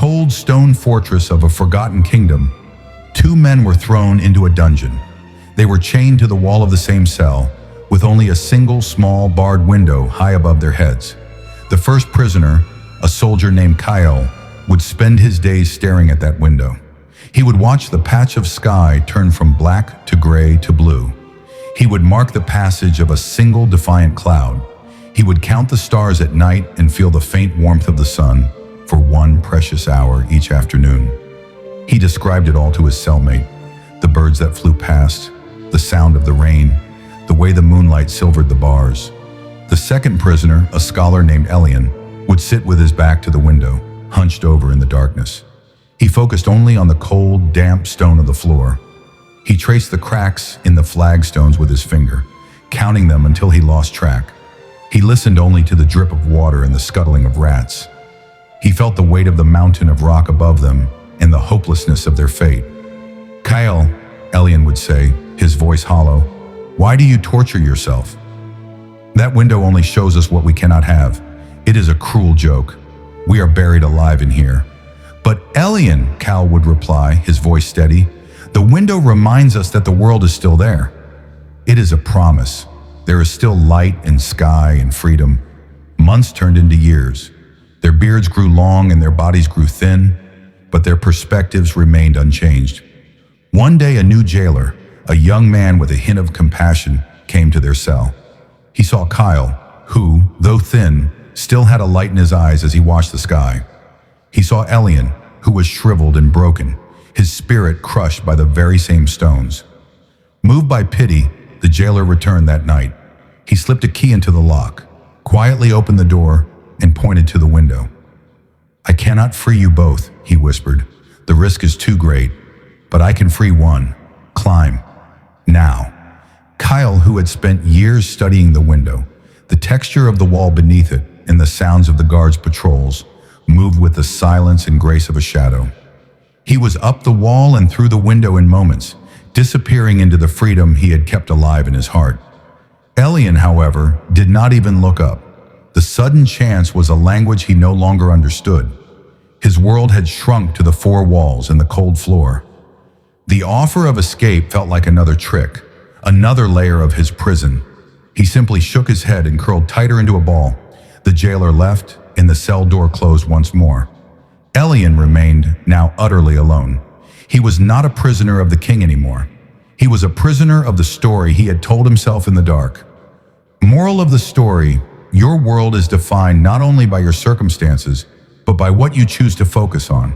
cold stone fortress of a forgotten kingdom, two men were thrown into a dungeon. They were chained to the wall of the same cell, with only a single small barred window high above their heads. The first prisoner, a soldier named Kyle, would spend his days staring at that window. He would watch the patch of sky turn from black to gray to blue. He would mark the passage of a single defiant cloud. He would count the stars at night and feel the faint warmth of the sun for one precious hour each afternoon. He described it all to his cellmate: the birds that flew past, the sound of the rain, the way the moonlight silvered the bars. The second prisoner, a scholar named Elian, would sit with his back to the window, hunched over in the darkness. He focused only on the cold, damp stone of the floor. He traced the cracks in the flagstones with his finger, counting them until he lost track. He listened only to the drip of water and the scuttling of rats. He felt the weight of the mountain of rock above them and the hopelessness of their fate. "Kyle," Elian would say, his voice hollow, "why do you torture yourself? That window only shows us what we cannot have. It is a cruel joke. We are buried alive in here." "But Elian," Cal would reply, his voice steady, "the window reminds us that the world is still there. It is a promise. There is still light and sky and freedom." Months turned into years. Their beards grew long and their bodies grew thin, but their perspectives remained unchanged. One day, a new jailer, a young man with a hint of compassion, came to their cell. He saw Kyle, who, though thin, still had a light in his eyes as he watched the sky. He saw Elian, who was shriveled and broken, his spirit crushed by the very same stones. Moved by pity, the jailer returned that night. He slipped a key into the lock, quietly opened the door, and pointed to the window. "I cannot free you both," he whispered. "The risk is too great, but I can free one. Climb. Now." Kyle, who had spent years studying the window, the texture of the wall beneath it, and the sounds of the guards' patrols, moved with the silence and grace of a shadow. He was up the wall and through the window in moments, disappearing into the freedom he had kept alive in his heart. Elian, however, did not even look up. The sudden chance was a language he no longer understood. His world had shrunk to the four walls and the cold floor. The offer of escape felt like another trick, another layer of his prison. He simply shook his head and curled tighter into a ball. The jailer left, and the cell door closed once more. Elian remained, now utterly alone. He was not a prisoner of the king anymore. He was a prisoner of the story he had told himself in the dark. Moral of the story: your world is defined not only by your circumstances, but by what you choose to focus on.